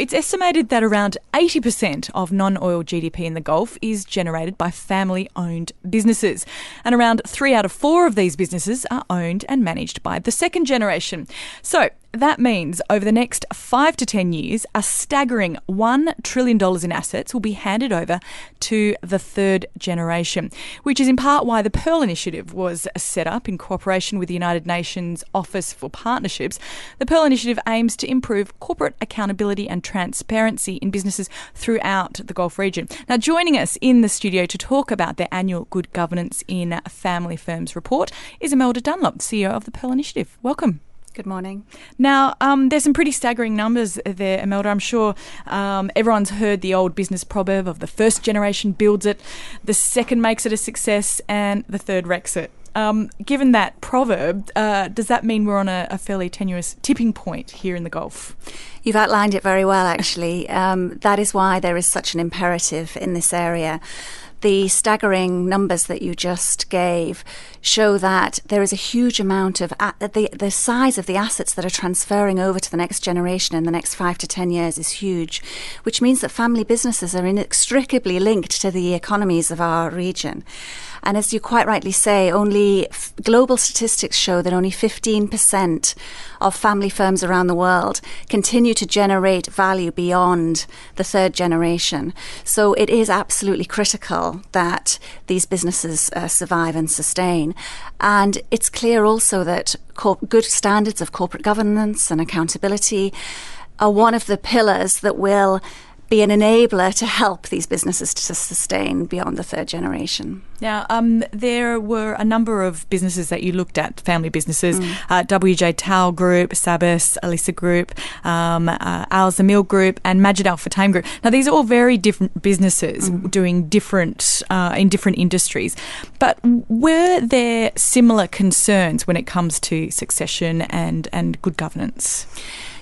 It's estimated that around 80% of non-oil GDP in the Gulf is generated by family-owned businesses. And around 3 out of 4 of these businesses are owned and managed by the second generation. So that means over the next 5 to 10 years, a staggering $1 trillion in assets will be handed over to the third generation, which is in part why the Pearl Initiative was set up in cooperation with the United Nations Office for Partnerships. The Pearl Initiative aims to improve corporate accountability and transparency in businesses throughout the Gulf region. Now, joining us in the studio to talk about their annual Good Governance in Family Firms report is Imelda Dunlop, CEO of the Pearl Initiative. Welcome. Good morning. Now, there's some pretty staggering numbers there, Imelda. I'm sure everyone's heard the old business proverb of the first generation builds it, the second makes it a success, and the third wrecks it. Given that proverb, does that mean we're on a fairly tenuous tipping point here in the Gulf? You've outlined it very well, actually. That is why there is such an imperative in this area. The staggering numbers that you just gave show that there is a huge amount of the size of the assets that are transferring over to the next generation in the next 5 to 10 years is huge, which means that family businesses are inextricably linked to the economies of our region. And as you quite rightly say, global statistics show that only 15% of family firms around the world continue to generate value beyond the third generation. So it is absolutely critical that these businesses survive and sustain. And it's clear also that good standards of corporate governance and accountability are one of the pillars that will be an enabler to help these businesses to sustain beyond the third generation. Now, there were a number of businesses that you looked at, family businesses, WJ Tal Group, Sabas, Alisa Group, Al Zamil Group, and Majid Al Futtaim Group. Now, these are all very different businesses doing different in different industries. But were there similar concerns when it comes to succession and good governance?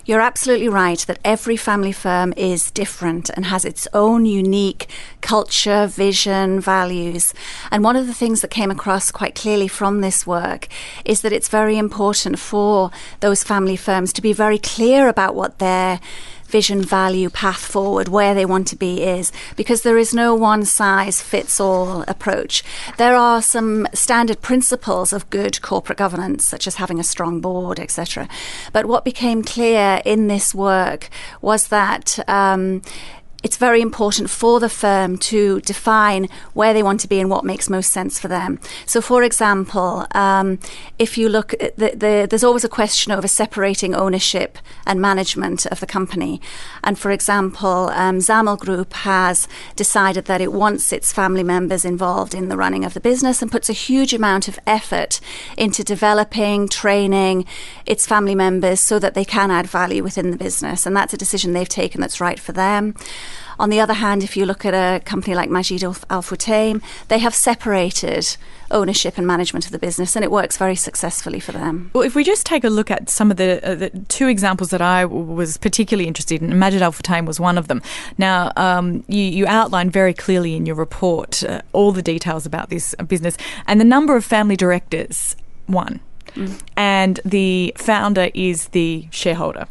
You're absolutely right that every family firm is different and has its own unique culture, vision, values. And one of the things that came across quite clearly from this work is that it's very important for those family firms to be very clear about what their vision, value, path forward, where they want to be is, because there is no one-size-fits-all approach. There are some standard principles of good corporate governance, such as having a strong board, etc. But what became clear in this work was that it's very important for the firm to define where they want to be and what makes most sense for them. So, for example, if you look at there's always a question over separating ownership and management of the company. And for example, Zamil Group has decided that it wants its family members involved in the running of the business and puts a huge amount of effort into developing, training its family members so that they can add value within the business. And that's a decision they've taken that's right for them. On the other hand, if you look at a company like Majid Al Futtaim, they have separated ownership and management of the business, and it works very successfully for them. Well, if we just take a look at some of the two examples that I was particularly interested in, Majid Al Futtaim was one of them. Now, you outlined very clearly in your report all the details about this business, and the number of family directors, 1. And the founder is the shareholder.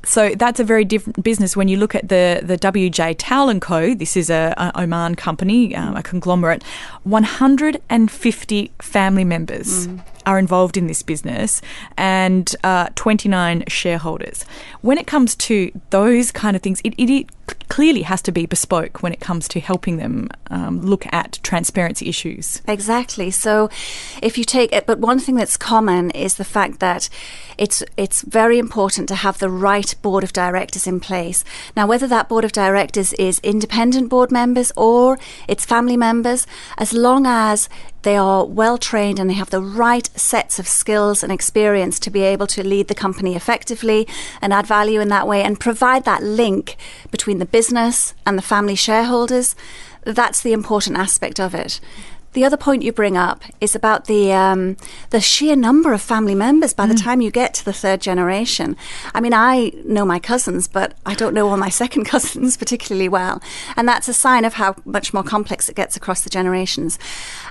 So that's a very different business. When you look at the WJ Tal & Co., this is a Oman company, a conglomerate, 150 family members are involved in this business and 29 shareholders. When it comes to those kind of things, it clearly has to be bespoke when it comes to helping them look at transparency issues. Exactly. So if you take it, but one thing that's common is the fact that it's very important to have the right board of directors in place. Now, whether that board of directors is independent board members or it's family members, as long as they are well trained and they have the right sets of skills and experience to be able to lead the company effectively and add value in that way and provide that link between the business and the family shareholders, that's the important aspect of it. The other point you bring up is about the sheer number of family members by the time you get to the third generation. I mean, I know my cousins, but I don't know all my second cousins particularly well. And that's a sign of how much more complex it gets across the generations.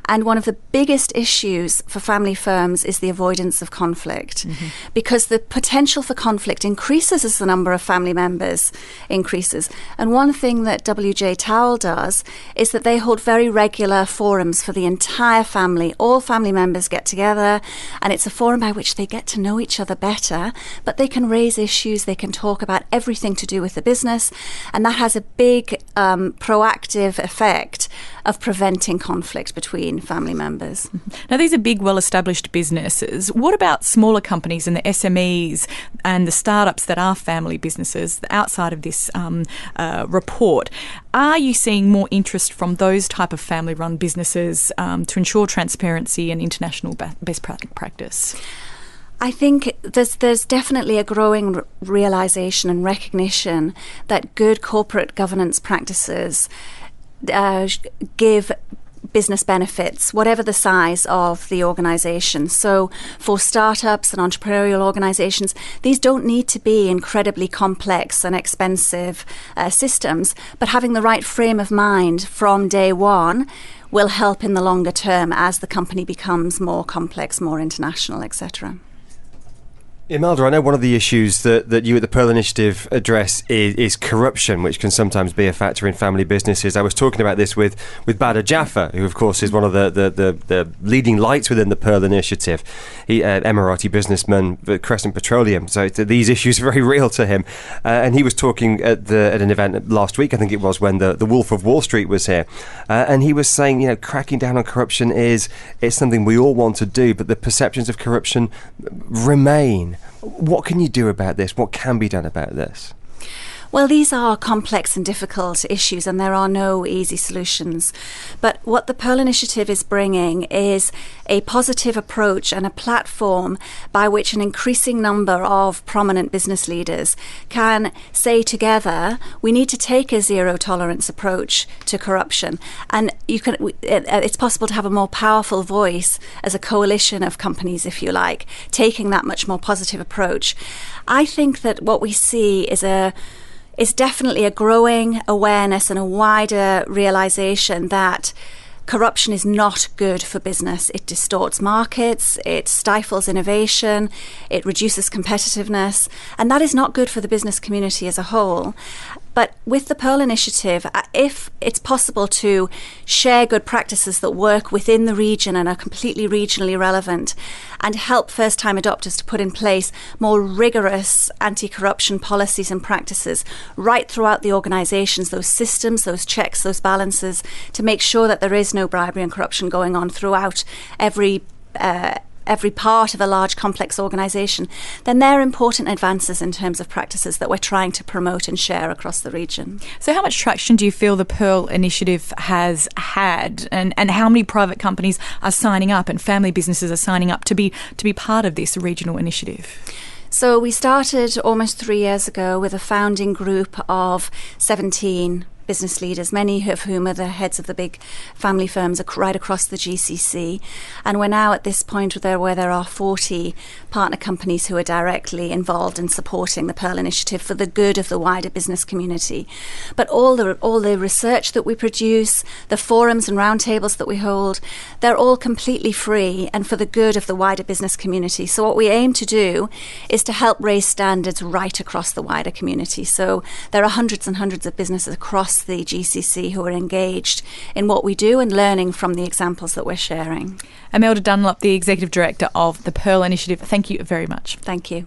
And one of the biggest issues for family firms is the avoidance of conflict, because the potential for conflict increases as the number of family members increases. And one thing that WJ Towell does is that they hold very regular forums for the entire family. All family members get together, and it's a forum by which they get to know each other better, but they can raise issues, they can talk about everything to do with the business, and that has a big proactive effect of preventing conflict between family members. Now, these are big, well-established businesses. What about smaller companies and the SMEs and the startups that are family businesses outside of this report? Are you seeing more interest from those type of family-run businesses to ensure transparency and international best practice? I think there's definitely a growing realization and recognition that good corporate governance practices give business benefits, whatever the size of the organization. So for startups and entrepreneurial organizations, these don't need to be incredibly complex and expensive systems, but having the right frame of mind from day one will help in the longer term as the company becomes more complex, more international, etc. Imelda, I know one of the issues that you at the Pearl Initiative address is corruption, which can sometimes be a factor in family businesses. I was talking about this with Badr Jaffer, who of course is one of the leading lights within the Pearl Initiative. He Emirati businessman at Crescent Petroleum, so these issues are very real to him. And he was talking at an event last week, I think it was, when the Wolf of Wall Street was here, and he was saying, cracking down on corruption is something we all want to do, but the perceptions of corruption remain. What can you do about this? What can be done about this? Well, these are complex and difficult issues, and there are no easy solutions. But what the Pearl Initiative is bringing is a positive approach and a platform by which an increasing number of prominent business leaders can say together, we need to take a zero-tolerance approach to corruption. And it's possible to have a more powerful voice as a coalition of companies, if you like, taking that much more positive approach. I think that what we see is definitely a growing awareness and a wider realization that corruption is not good for business. It distorts markets, it stifles innovation, it reduces competitiveness, and that is not good for the business community as a whole. But with the Pearl Initiative, if it's possible to share good practices that work within the region and are completely regionally relevant, and help first-time adopters to put in place more rigorous anti-corruption policies and practices right throughout the organisations, those systems, those checks, those balances, to make sure that there is no bribery and corruption going on throughout every part of a large complex organisation, then they're important advances in terms of practices that we're trying to promote and share across the region. So how much traction do you feel the Pearl Initiative has had, and how many private companies are signing up and family businesses are signing up to be part of this regional initiative? So we started almost 3 years ago with a founding group of 17 business leaders, many of whom are the heads of the big family firms right across the GCC. And we're now at this point where there are 40 partner companies who are directly involved in supporting the Pearl Initiative for the good of the wider business community. But all the research that we produce, the forums and roundtables that we hold, they're all completely free and for the good of the wider business community. So what we aim to do is to help raise standards right across the wider community. So there are hundreds and hundreds of businesses across the GCC who are engaged in what we do and learning from the examples that we're sharing. Imelda Dunlop, the Executive Director of the Pearl Initiative, thank you very much. Thank you.